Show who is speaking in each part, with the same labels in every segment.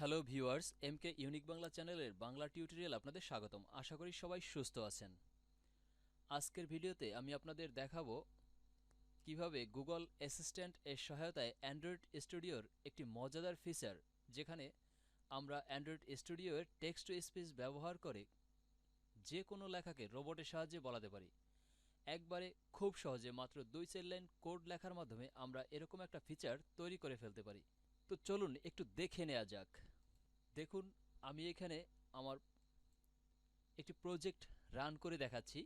Speaker 1: Hello viewers, এমকে unique Bangla চ্যানেলের Bangla tutorial আপনাদের স্বাগতম। আশা করি সবাই সুস্থ আছেন। আজকের ভিডিওতে আমি আপনাদের দেখাবো কিভাবে গুগল অ্যাসিস্ট্যান্ট এর সহায়তায় অ্যান্ড্রয়েড স্টুডিওর একটি মজাদার ফিচার, যেখানে আমরা অ্যান্ড্রয়েড স্টুডিওর টেক্সট টু স্পিচ ব্যবহার করে যে কোনো লেখাকে রোবটের সাহায্যে বলাতে পারি। একবারে খুব সহজে মাত্র 2-4 লাইন কোড লেখার মাধ্যমে আমরা এরকম একটা ফিচার তৈরি করে ফেলতে পারি। তো চলুন একটু দেখে নেওয়া যাক। দেখুন, আমি এখানে আমার একটি প্রজেক্ট রান করে দেখাচ্ছি।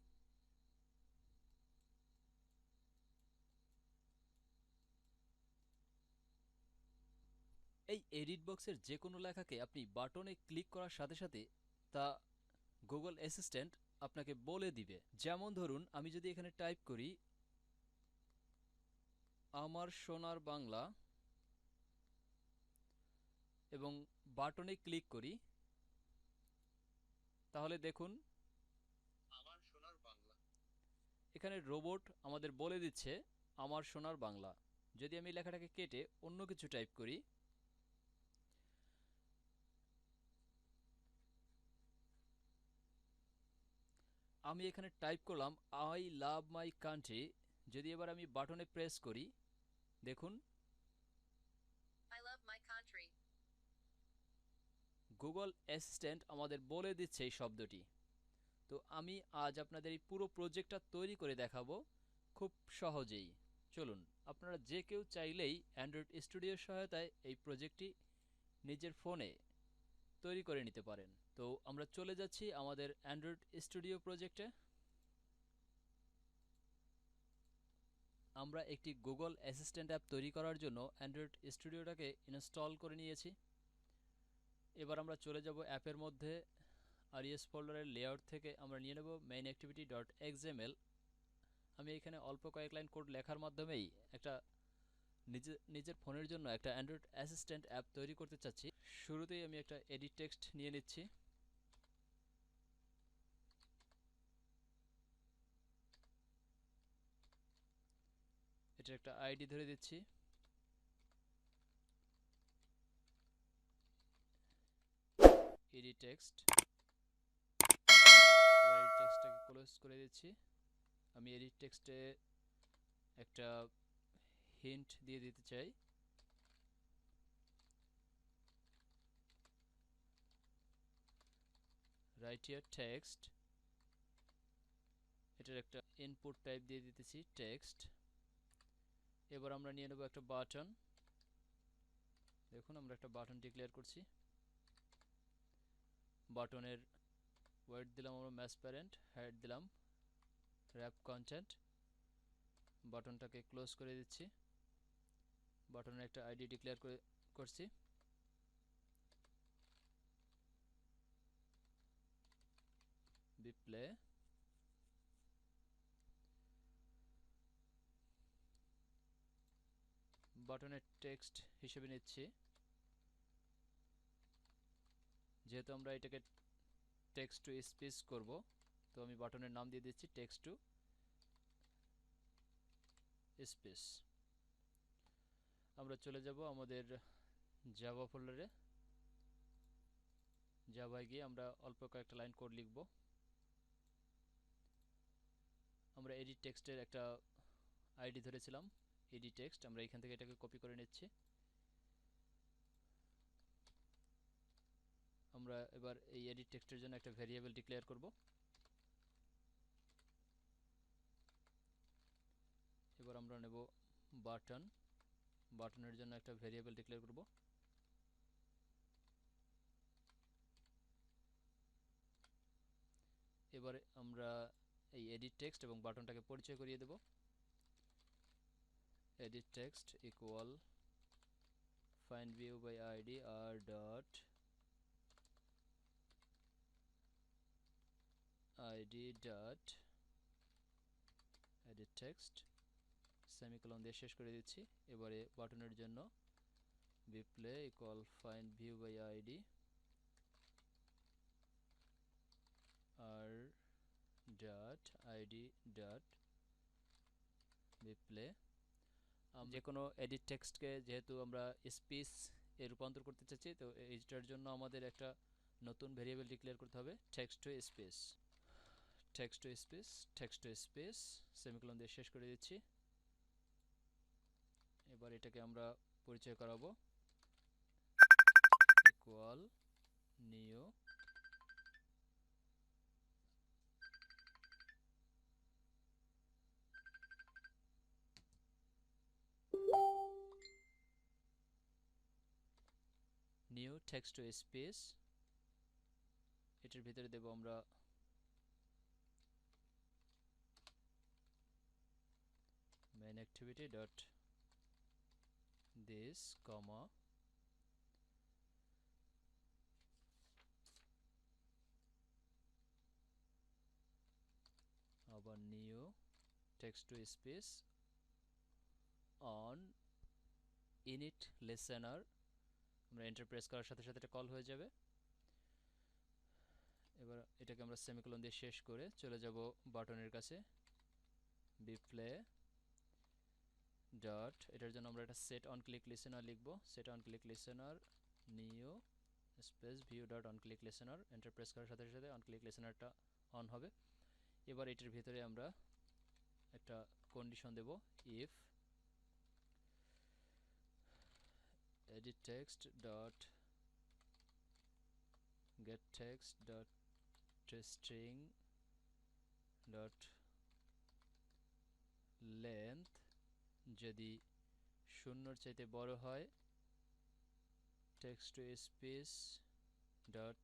Speaker 1: এই এডিট বক্সের যে কোনো লেখাকে আপনি বাটনে ক্লিক করার সাথে সাথে তা গুগল অ্যাসিস্ট্যান্ট আপনাকে বলে দিবে। যেমন ধরুন, আমি যদি এখানে টাইপ করি আমার সোনার বাংলা এবং বাটনে ক্লিক করি, তাহলে দেখুন
Speaker 2: আমার সোনার বাংলা।
Speaker 1: এখানে রোবট আমাদের বলে দিচ্ছে আমার সোনার বাংলা। যদি আমি লেখাটাকে কেটে অন্য কিছু টাইপ করি, আমি এখানে টাইপ করলাম আই লাভ মাই কান্ট্রি। যদি এবার আমি বাটনে প্রেস করি, দেখুন
Speaker 2: I love my country.
Speaker 1: Google assistant আমাদের বলে দিচ্ছে এই শব্দটি। তো আমি আজ আপনাদের এই পুরো প্রজেক্টটা তৈরি করে দেখাবো খুব সহজেই। চলুন, আপনারা যে কেউ চাইলেই অ্যান্ড্রয়েড স্টুডিওর সহায়তায় এই প্রজেক্টটি নিজের ফোনে তৈরি করে নিতে পারেন। তো আমরা চলে যাচ্ছি আমাদের অ্যান্ড্রয়েড স্টুডিও প্রজেক্টে। আমরা একটি গুগল অ্যাসিস্ট্যান্ট অ্যাপ তৈরি করার জন্য অ্যান্ড্রয়েড স্টুডিওটাকে ইনস্টল করে নিয়েছি। এবার আমরা চলে যাব অ্যাপের মধ্যে। আরইএস ফোল্ডারের লেআউট থেকে আমরা নিয়ে নেব মেইন অ্যাক্টিভিটি ডট এক্সএমএল। আমি এখানে অল্প কয়েক লাইন কোড লেখার মাধ্যমেই একটা নিজের ফোনের জন্য একটা অ্যান্ড্রয়েড অ্যাসিস্ট্যান্ট অ্যাপ তৈরি করতে চাচ্ছি। শুরুতেই আমি একটা এডিট টেক্সট নিয়ে নিচ্ছি। এটার একটা আইডি ধরে দিচ্ছি। এডিট টেক্সট, এবার এডিট টেক্সটটাকে ক্লোজ করে দিচ্ছি। আমি এডিট টেক্সটে একটা হিন্ট দিয়ে দিতে চাই। রাইট হিয়ার টেক্সট, এটার একটা ইনপুট টাইপ দিয়ে দিতেছি টেক্সট। এবার আমরা নিয়ে নেব একটা বাটন। দেখুন, আমরা একটা বাটন ডিক্লেয়ার করছি। বাটনের ওয়েট দিলাম আমরা ম্যাচ প্যারেন্ট, হাইট দিলাম র্যাপ কন্টেন্ট। বাটনটাকে ক্লোজ করে দিচ্ছি। বাটনের একটা আইডি ডিক্লেয়ার করছি। বিপ্লে। বাটনের টেক্সট হিসেবে নিচ্ছি, যেহেতু আমরা এটাকে টেক্সট টু স্পিচ করব, তো আমি বাটনের নাম দিয়ে দিচ্ছি টেক্সট টু স্পিচ। আমরা চলে যাব আমাদের জাভা ফোল্ডারে। জাভায় গিয়ে আমরা অল্প কয়েকটা লাইন কোড লিখব। আমরা এডিট টেক্সটের একটা আইডি ধরেছিলাম এডিট টেক্সট, আমরা এখান থেকে এটাকে কপি করে নিচ্ছি। আমরা এবার এই এডিট টেক্সটের জন্য একটা ভেরিয়েবল ডিক্লেয়ার করব। এবার আমরা নেব বাটন। বাটনের জন্য একটা ভেরিয়েবল ডিক্লেয়ার করব। এবারে আমরা এই এডিট টেক্সট এবং বাটনটাকে পরিচয় করিয়ে দেব। Edit text equal find view by id r dot id dot edit text semicolon দিয়ে শেষ করে দিচ্ছি। এবারে বাটনের জন্য বিপ্লে equal find view by id r dot id dot বিপ্লে। যে কোনো এডিট টেক্সটকে যেহেতু আমরা স্পিচ এ রূপান্তর করতে চাচ্ছি। তো এইটার জন্য আমাদের একটা নতুন ভেরিয়েবল ডিক্লেয়ার করতে হবে, text to space, text to space, text to space, semicolon দিয়ে শেষ করে দিচ্ছি। এবার এটাকে আমরা পরিচয় করাবো equal new new text to space. এটার ভিতরে দেব আমরা main activity dot this comma আবার new text to space on init listener। আমরা এন্টার প্রেস করার সাথে সাথে এটা কল হয়ে যাবে। এবার এটাকে আমরা সেমিকোলন দিয়ে শেষ করে চলে যাব বাটনের কাছে, বিপ্লে ডট, এটার জন্য আমরা একটা সেট অন ক্লিক লিসেনার লিখব, set on click listener new space view dot on click listener. Enter press করার সাথে সাথে অন ক্লিক লিসেনারটা অন হবে। এবার এটার ভিতরে আমরা একটা কন্ডিশন দেব, if edit text dot get text dot string dot length যদি শূন্যর চাইতে বড় হয়, text to space dot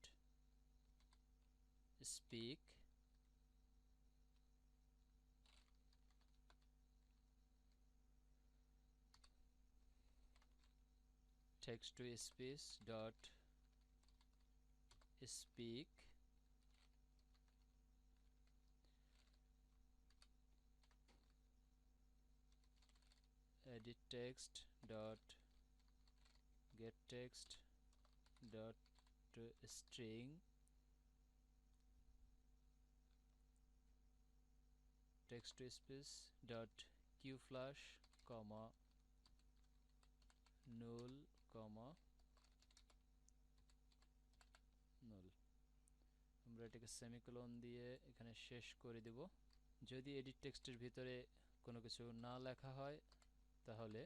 Speaker 1: speak text to space dot speak edit text dot get text dot string text to space dot qflash comma null comma null। আমরা এটাকে semicolon দিয়ে এখানে শেষ করে দেব। যদি এডিট টেক্সটের ভিতরে কোনো কিছু না লেখা হয় তাহলে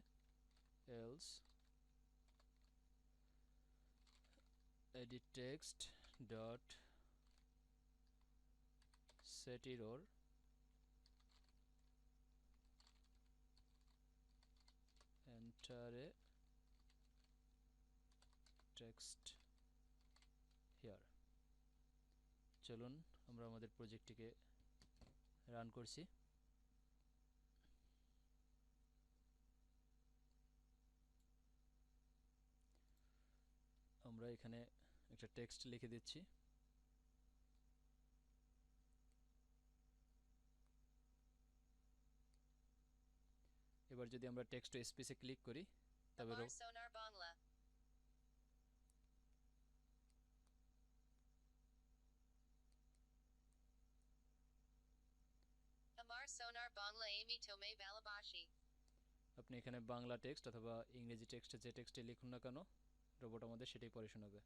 Speaker 1: else edit text dot set error enter a text here। চলুন আমরা আমাদের প্রজেক্টটিকে রান করছি। আমরা এখানে একটা টেক্সট লিখে দিচ্ছি। এবার যদি আমরা টেক্সট টু স্পেসে ক্লিক করি তবে
Speaker 2: Amar Sonar Bangla. Amar Sonar Bangla Amy Tome Balabashi.
Speaker 1: আপনি এখানে বাংলা টেক্সট অথবা ইংরেজি টেক্সটে যে টেক্সটে লিখুন না কেন, রোবট আমাদের সেটাই পড়ে শোনাবে।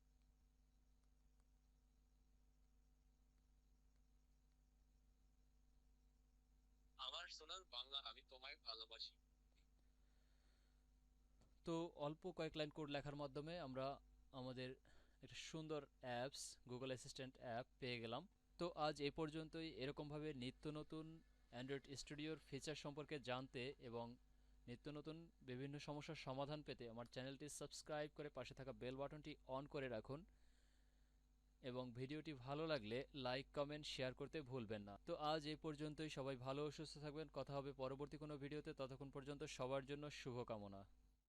Speaker 2: আমার সোনার বাংলা আমি তোমায় ভালোবাসি।
Speaker 1: তো অল্প কয়েক লাইন কোড লেখার মাধ্যমে আমরা আমাদের একটা সুন্দর অ্যাপস, গুগল অ্যাসিস্ট্যান্ট অ্যাপ পেয়ে গেলাম। তো আজ এ পর্যন্তই। এরকমভাবে নিত্য নতুন অ্যান্ড্রয়েড স্টুডিওর ফিচার সম্পর্কে জানতে এবং নিত্য নতুন বিভিন্ন সমস্যার সমাধান পেতে আমার চ্যানেলটি সাবস্ক্রাইব করে পাশে থাকা বেল বাটনটি অন করে রাখুন এবং ভিডিওটি ভালো লাগলে লাইক, কমেন্ট, শেয়ার করতে ভুলবেন না। তো আজ এই পর্যন্তই। সবাই ভালো ও সুস্থ থাকবেন। কথা হবে পরবর্তী কোনো ভিডিওতে। ততক্ষণ পর্যন্ত সবার জন্য শুভকামনা।